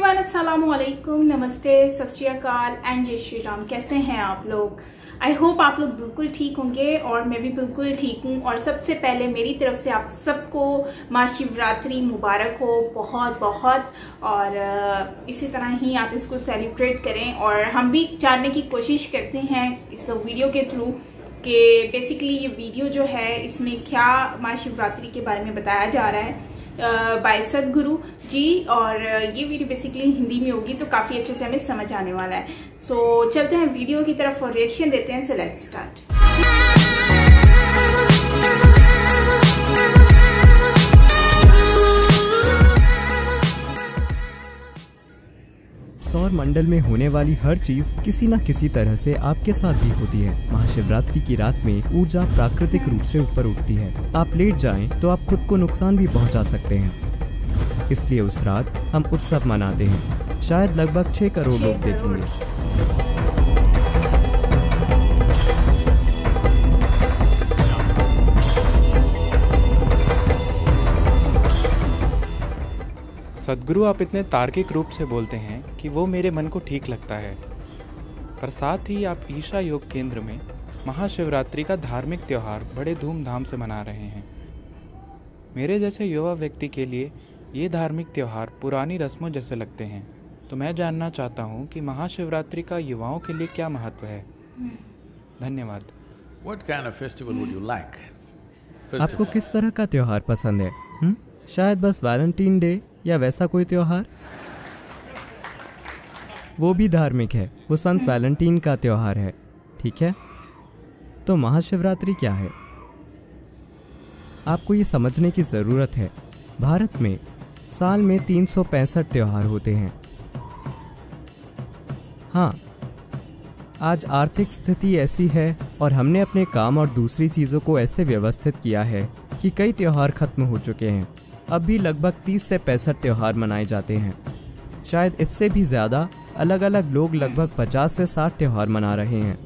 Everyone, अस्सलामु अलैकुम, नमस्ते, सत श्री अकाल एंड जय श्री राम। कैसे हैं आप लोग? आई होप आप लोग बिल्कुल ठीक होंगे और मैं भी बिल्कुल ठीक हूँ। और सबसे पहले मेरी तरफ से आप सबको महाशिवरात्रि मुबारक हो, बहुत बहुत। और इसी तरह ही आप इसको सेलिब्रेट करें। और हम भी जानने की कोशिश करते हैं इस वीडियो के थ्रू कि बेसिकली ये वीडियो जो है इसमें क्या महाशिवरात्रि के बारे में बताया जा रहा है बाय सदगुरु जी। और ये वीडियो बेसिकली हिंदी में होगी तो काफ़ी अच्छे से हमें समझ आने वाला है। सो चलते हैं वीडियो की तरफ और रिएक्शन देते हैं। So let's start. सौर मंडल में होने वाली हर चीज किसी न किसी तरह से आपके साथ भी होती है। महाशिवरात्रि की रात में ऊर्जा प्राकृतिक रूप से ऊपर उठती है। आप लेट जाएं तो आप खुद को नुकसान भी पहुंचा सकते हैं। इसलिए उस रात हम उत्सव मनाते हैं। शायद लगभग 6 करोड़ लोग देखेंगे। सदगुरु, आप इतने तार्किक रूप से बोलते हैं कि वो मेरे मन को ठीक लगता है, पर साथ ही आप ईशा योग केंद्र में महाशिवरात्रि का धार्मिक त्यौहार बड़े धूमधाम से मना रहे हैं। मेरे जैसे युवा व्यक्ति के लिए ये धार्मिक त्यौहार पुरानी रस्मों जैसे लगते हैं। तो मैं जानना चाहता हूँ कि महाशिवरात्रि का युवाओं के लिए क्या महत्व है। धन्यवाद। What kind of festival would you like? आपको किस तरह का त्योहार पसंद है? शायद बस वैलेंटाइन डे या वैसा कोई त्योहार? वो भी धार्मिक है, वो संत वैलेंटाइन का त्योहार है। ठीक है, तो महाशिवरात्रि क्या है? आपको ये समझने की ज़रूरत है। भारत में साल में 365 त्योहार होते हैं। हाँ, आज आर्थिक स्थिति ऐसी है और हमने अपने काम और दूसरी चीज़ों को ऐसे व्यवस्थित किया है कि कई त्योहार खत्म हो चुके हैं। अब भी लगभग 30 से 65 त्योहार मनाए जाते हैं। शायद इससे भी ज़्यादा। अलग अलग लोग लगभग 50 से 60 त्योहार मना रहे हैं।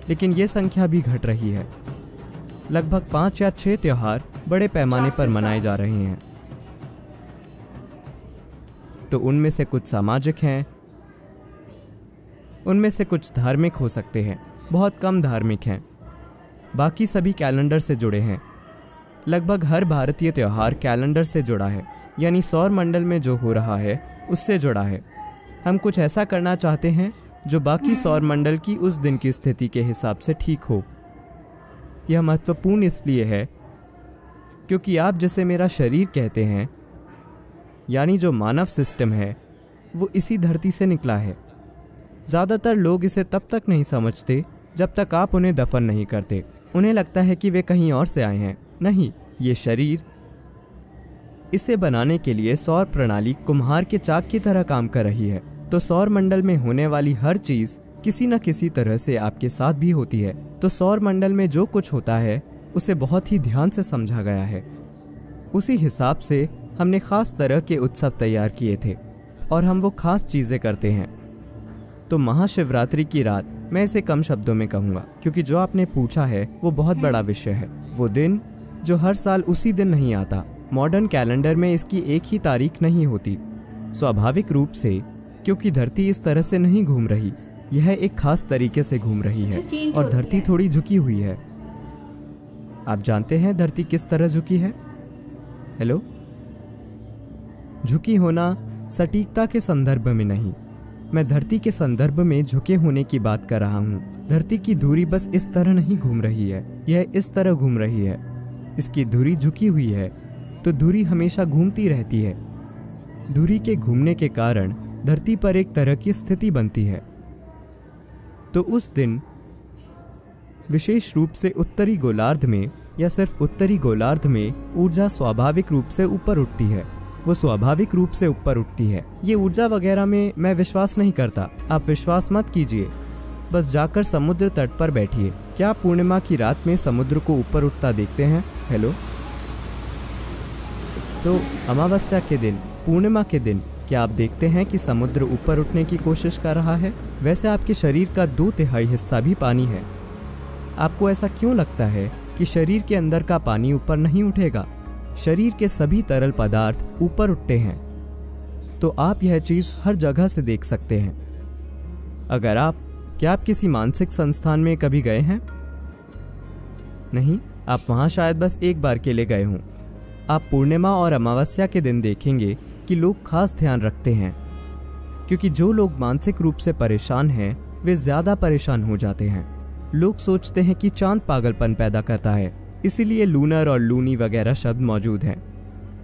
लेकिन ये संख्या भी घट रही है। लगभग 5 या 6 त्योहार बड़े पैमाने पर मनाए जा रहे हैं। तो उनमें से कुछ सामाजिक हैं, उनमें से कुछ धार्मिक हो सकते हैं, बहुत कम धार्मिक हैं। बाकी सभी कैलेंडर से जुड़े हैं। लगभग हर भारतीय त्यौहार कैलेंडर से जुड़ा है, यानी सौर मंडल में जो हो रहा है उससे जुड़ा है। हम कुछ ऐसा करना चाहते हैं जो बाकी सौर मंडल की उस दिन की स्थिति के हिसाब से ठीक हो। यह महत्वपूर्ण इसलिए है क्योंकि आप जिसे मेरा शरीर कहते हैं, यानी जो मानव सिस्टम है, वो इसी धरती से निकला है। ज़्यादातर लोग इसे तब तक नहीं समझते जब तक आप उन्हें दफन नहीं करते। उन्हें लगता है कि वे कहीं और से आए हैं। नहीं, ये शरीर, इसे बनाने के लिए सौर प्रणाली कुम्हार के चाक की तरह काम कर रही है। तो सौर मंडल में होने वाली हर चीज़ किसी न किसी तरह से आपके साथ भी होती है। तो सौर मंडल में जो कुछ होता है उसे बहुत ही ध्यान से समझा गया है। उसी हिसाब से हमने ख़ास तरह के उत्सव तैयार किए थे और हम वो खास चीज़ें करते हैं। तो महाशिवरात्रि की रात, मैं इसे कम शब्दों में कहूँगा क्योंकि जो आपने पूछा है वो बहुत बड़ा विषय है। वो दिन जो हर साल उसी दिन नहीं आता। मॉडर्न कैलेंडर में इसकी एक ही तारीख नहीं होती। स्वाभाविक रूप से, क्योंकि धरती इस तरह से नहीं घूम रही, यह एक खास तरीके से घूम रही है और धरती थोड़ी झुकी हुई है। आप जानते हैं धरती किस तरह झुकी है? हेलो? झुकी होना सटीकता के संदर्भ में नहीं, मैं धरती के संदर्भ में झुके होने की बात कर रहा हूँ। धरती की धुरी बस इस तरह नहीं घूम रही है, यह इस तरह घूम रही है। इसकी धुरी झुकी हुई है तो धुरी हमेशा घूमती रहती है। धुरी के घूमने के कारण धरती पर एक तरह की स्थिति बनती है। तो उस दिन विशेष रूप से उत्तरी गोलार्ध में या सिर्फ उत्तरी गोलार्ध में ऊर्जा स्वाभाविक रूप से ऊपर उठती है। वो स्वाभाविक रूप से ऊपर उठती है। ये ऊर्जा वगैरह में मैं विश्वास नहीं करता। आप विश्वास मत कीजिए, बस जाकर समुद्र तट पर बैठिए। क्या आप पूर्णिमा की रात में समुद्र को ऊपर उठता देखते हैं? हेलो? तो अमावस्या के दिन, पूर्णिमा के दिन क्या आप देखते हैं कि समुद्र ऊपर उठने की कोशिश कर रहा है? वैसे आपके शरीर का 2/3 हिस्सा भी पानी है। आपको ऐसा क्यों लगता है कि शरीर के अंदर का पानी ऊपर नहीं उठेगा? शरीर के सभी तरल पदार्थ ऊपर उठते हैं। तो आप यह चीज़ हर जगह से देख सकते हैं। क्या आप किसी मानसिक संस्थान में कभी गए हैं? नहीं, आप वहाँ शायद बस एक बार के लिए गए हों। आप पूर्णिमा और अमावस्या के दिन देखेंगे कि लोग खास ध्यान रखते हैं, क्योंकि जो लोग मानसिक रूप से परेशान हैं वे ज़्यादा परेशान हो जाते हैं। लोग सोचते हैं कि चांद पागलपन पैदा करता है, इसीलिए लूनर और लूनी वगैरह शब्द मौजूद हैं।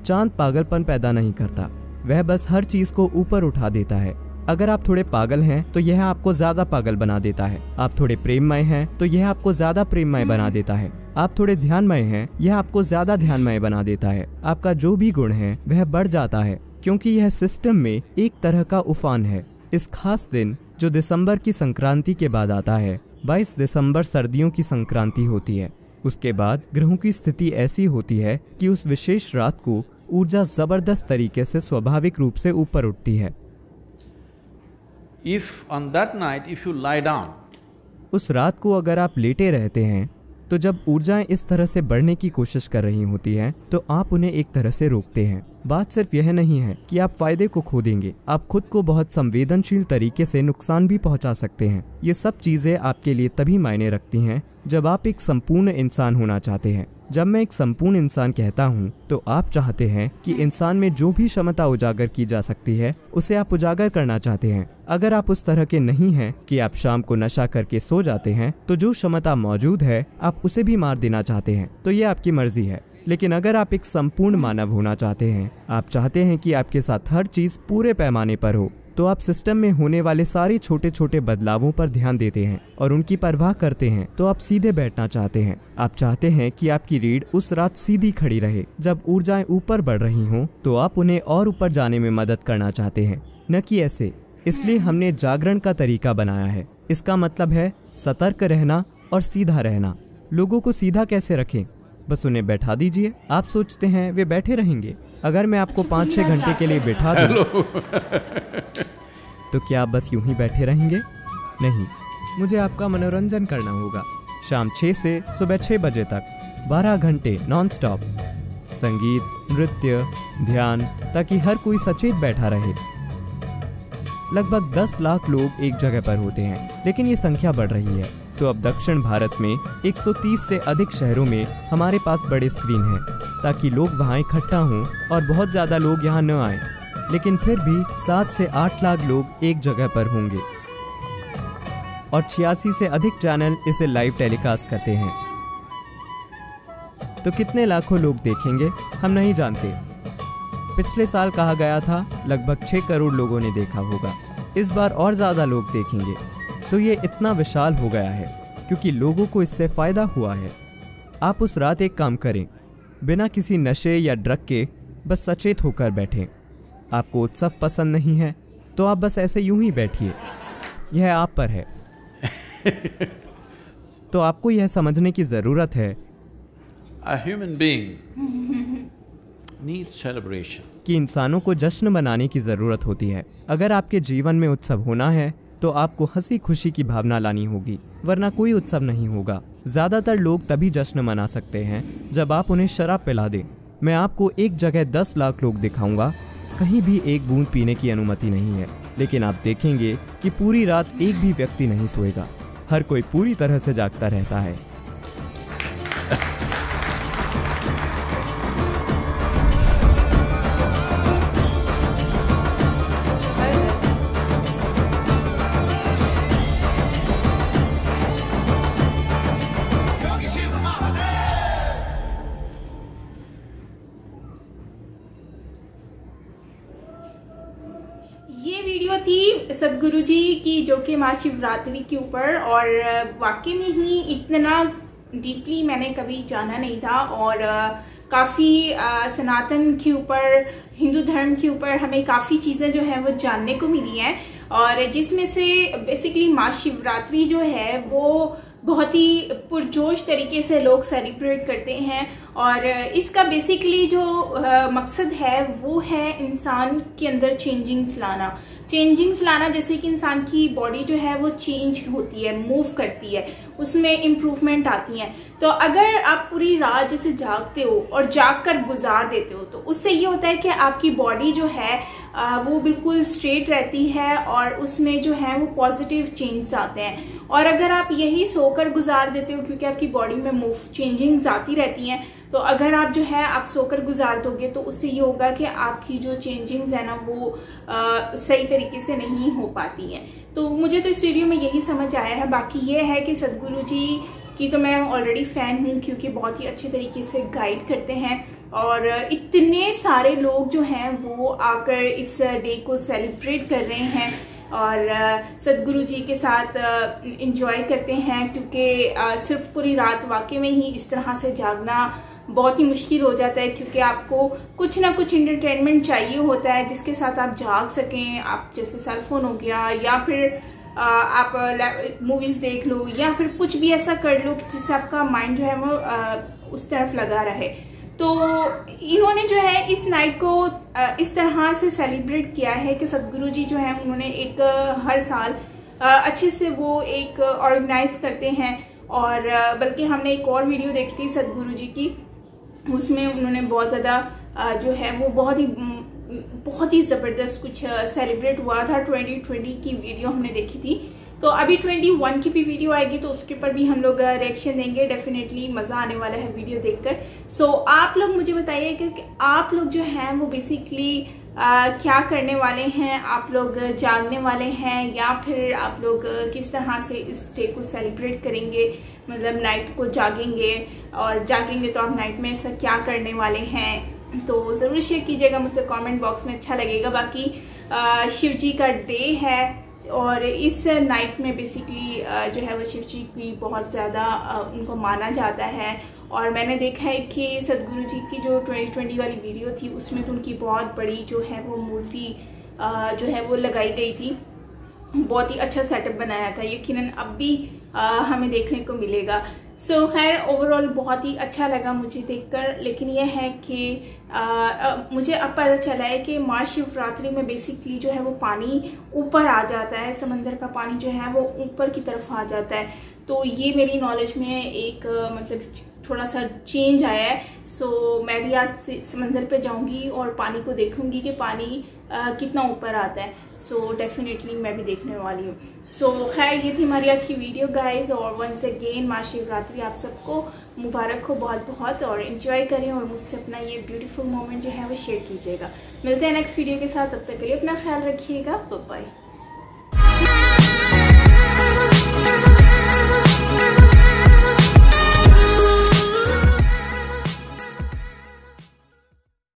चांद पागलपन पैदा नहीं करता, वह बस हर चीज़ को ऊपर उठा देता है। अगर आप थोड़े पागल हैं तो यह आपको ज़्यादा पागल बना देता है। आप थोड़े प्रेममय हैं तो यह आपको ज़्यादा प्रेममय बना देता है। आप थोड़े ध्यानमय हैं, यह आपको ज़्यादा ध्यानमय बना देता है। आपका जो भी गुण है वह बढ़ जाता है, क्योंकि यह सिस्टम में एक तरह का उफान है। इस खास दिन जो दिसंबर की संक्रांति के बाद आता है, 22 दिसंबर सर्दियों की संक्रांति होती है। उसके बाद ग्रहों की स्थिति ऐसी होती है कि उस विशेष रात को ऊर्जा जबरदस्त तरीके से स्वाभाविक रूप से ऊपर उठती है। If on that night, if you lie down, उस रात को अगर आप लेटे रहते हैं तो जब ऊर्जाएं इस तरह से बढ़ने की कोशिश कर रही होती हैं तो आप उन्हें एक तरह से रोकते हैं। बात सिर्फ यह नहीं है कि आप फायदे को खो देंगे, आप खुद को बहुत संवेदनशील तरीके से नुकसान भी पहुंचा सकते हैं। ये सब चीजें आपके लिए तभी मायने रखती हैं जब आप एक संपूर्ण इंसान होना चाहते हैं। जब मैं एक संपूर्ण इंसान कहता हूँ तो आप चाहते हैं कि इंसान में जो भी क्षमता उजागर की जा सकती है उसे आप उजागर करना चाहते हैं। अगर आप उस तरह के नहीं हैं कि आप शाम को नशा करके सो जाते हैं तो जो क्षमता मौजूद है आप उसे भी मार देना चाहते हैं, तो ये आपकी मर्जी है। लेकिन अगर आप एक संपूर्ण मानव होना चाहते हैं, आप चाहते हैं कि आपके साथ हर चीज पूरे पैमाने पर हो, तो आप सिस्टम में होने वाले सारे छोटे छोटे बदलावों पर ध्यान देते हैं और उनकी परवाह करते हैं। तो आप सीधे बैठना चाहते हैं। आप चाहते हैं कि आपकी रीढ़ उस रात सीधी खड़ी रहे। जब ऊर्जाएं ऊपर बढ़ रही हों तो आप उन्हें और ऊपर जाने में मदद करना चाहते हैं, न कि ऐसे। इसलिए हमने जागरण का तरीका बनाया है। इसका मतलब है सतर्क रहना और सीधा रहना। लोगों को सीधा कैसे रखें? बस उन्हें बैठा दीजिए। आप सोचते हैं वे बैठे रहेंगे। अगर मैं आपको 5-6 घंटे के लिए बैठा दूं तो क्या आप बस यूं ही बैठे रहेंगे? नहीं, मुझे आपका मनोरंजन करना होगा। शाम 6 से सुबह 6 बजे तक 12 घंटे नॉन स्टॉप संगीत, नृत्य, ध्यान, ताकि हर कोई सचेत बैठा रहे। लगभग 10 लाख लोग एक जगह पर होते हैं, लेकिन ये संख्या बढ़ रही है। तो अब दक्षिण भारत में 130 से अधिक शहरों में हमारे पास बड़े स्क्रीन हैं, ताकि लोग वहाँ इकट्ठा हों और बहुत ज़्यादा लोग यहाँ न आएं। लेकिन फिर भी 7 से 8 लाख लोग एक जगह पर होंगे और 86 से अधिक चैनल इसे लाइव टेलीकास्ट करते हैं। तो कितने लाखों लोग देखेंगे हम नहीं जानते। पिछले साल कहा गया था लगभग 6 करोड़ लोगों ने देखा होगा। इस बार और ज़्यादा लोग देखेंगे। तो ये इतना विशाल हो गया है क्योंकि लोगों को इससे फ़ायदा हुआ है। आप उस रात एक काम करें, बिना किसी नशे या ड्रग के बस सचेत होकर बैठें। आपको उत्सव पसंद नहीं है तो आप बस ऐसे यूं ही बैठिए, यह आप पर है। तो आपको यह समझने की ज़रूरत है a human being needs celebration. कि इंसानों को जश्न मनाने की ज़रूरत होती है। अगर आपके जीवन में उत्सव होना है तो आपको हंसी खुशी की भावना लानी होगी, वरना कोई उत्सव नहीं होगा। ज़्यादातर लोग तभी जश्न मना सकते हैं जब आप उन्हें शराब पिला दें। मैं आपको एक जगह 10 लाख लोग दिखाऊंगा, कहीं भी एक बूंद पीने की अनुमति नहीं है, लेकिन आप देखेंगे कि पूरी रात एक भी व्यक्ति नहीं सोएगा। हर कोई पूरी तरह से जागता रहता है। ये वीडियो थी सदगुरु जी की जो कि महाशिवरात्रि के ऊपर, और वाकई में ही इतना डीपली मैंने कभी जाना नहीं था। और काफ़ी सनातन के ऊपर, हिंदू धर्म के ऊपर हमें काफ़ी चीज़ें जो है वो जानने को मिली हैं, और जिसमें से बेसिकली महाशिवरात्रि जो है वो बहुत ही पुरजोश तरीके से लोग सेलिब्रेट करते हैं। और इसका बेसिकली जो मकसद है वो है इंसान के अंदर चेंजिंग्स लाना, जैसे कि इंसान की बॉडी जो है वो चेंज होती है, मूव करती है, उसमें इम्प्रूवमेंट आती है। तो अगर आप पूरी रात जैसे जागते हो और जाग कर गुजार देते हो तो उससे ये होता है कि आपकी बॉडी जो है वो बिल्कुल स्ट्रेट रहती है और उसमें जो है वो पॉजिटिव चेंज आते हैं। और अगर आप यही सोकर गुजार देते हो, क्योंकि आपकी बॉडी में मूव चेंजिंग्स आती रहती हैं, तो अगर आप जो है आप सोकर गुजार दोगे तो उससे ये होगा कि आपकी जो चेंजिंग्स है ना वो सही तरीके से नहीं हो पाती हैं। तो मुझे तो इस वीडियो में यही समझ आया है। बाकी ये है कि सदगुरु जी की तो मैं ऑलरेडी फ़ैन हूँ, क्योंकि बहुत ही अच्छे तरीके से गाइड करते हैं और इतने सारे लोग जो हैं वो आकर इस डे को सेलिब्रेट कर रहे हैं और सदगुरु जी के साथ एंजॉय करते हैं। क्योंकि सिर्फ पूरी रात वाकई में ही इस तरह से जागना बहुत ही मुश्किल हो जाता है, क्योंकि आपको कुछ ना कुछ इंटरटेनमेंट चाहिए होता है जिसके साथ आप जाग सकें। आप जैसे सेलफोन हो गया, या फिर आप मूवीज़ देख लो, या फिर कुछ भी ऐसा कर लो जिससे आपका माइंड जो है वो उस तरफ लगा रहे। तो इन्होंने जो है इस नाइट को इस तरह से सेलिब्रेट किया है कि सदगुरु जी जो है उन्होंने एक हर साल अच्छे से वो एक ऑर्गेनाइज करते हैं। और बल्कि हमने एक और वीडियो देखी थी सदगुरु जी की, उसमें उन्होंने बहुत ज़्यादा जो है वो बहुत ही ज़बरदस्त कुछ सेलिब्रेट हुआ था। 2020 की वीडियो हमने देखी थी, तो अभी 21 की भी वीडियो आएगी तो उसके ऊपर भी हम लोग रिएक्शन देंगे। डेफिनेटली मज़ा आने वाला है वीडियो देखकर। सो आप लोग मुझे बताइए कि आप लोग जो हैं वो बेसिकली क्या करने वाले हैं। आप लोग जागने वाले हैं या फिर आप लोग किस तरह से इस डे को सेलिब्रेट करेंगे, मतलब नाइट को जागेंगे, और जागेंगे तो आप नाइट में ऐसा क्या करने वाले हैं, तो ज़रूर शेयर कीजिएगा मुझसे कमेंट बॉक्स में, अच्छा लगेगा। बाकी शिव जी का डे है और इस नाइट में बेसिकली जो है वो शिव जी की बहुत ज़्यादा उनको माना जाता है। और मैंने देखा है कि सदगुरु जी की जो 2020 वाली वीडियो थी उसमें तो उनकी बहुत बड़ी जो है वो मूर्ति जो है वो लगाई गई थी। बहुत ही अच्छा सेटअप बनाया था, यकीनन अब भी हमें देखने को मिलेगा। सो खैर ओवरऑल बहुत ही अच्छा लगा मुझे देखकर। लेकिन यह है कि मुझे अब पता चला है कि महाशिवरात्रि में बेसिकली जो है वो पानी ऊपर आ जाता है, समंदर का पानी जो है वो ऊपर की तरफ आ जाता है। तो ये मेरी नॉलेज में एक मतलब थोड़ा सा चेंज आया है। सो मैं भी आज समंदर पे जाऊंगी और पानी को देखूंगी कि पानी कितना ऊपर आता है। सो डेफिनेटली मैं भी देखने वाली हूँ। सो खैर ये थी हमारी आज की वीडियो गाइज, और वंस अगेन महाशिवरात्रि आप सबको मुबारक हो बहुत बहुत, और एंजॉय करें और मुझसे अपना ये ब्यूटीफुल मोमेंट जो है वो शेयर कीजिएगा। मिलते हैं नेक्स्ट वीडियो के साथ, तब तक के लिए अपना ख्याल रखिएगा। Bye bye.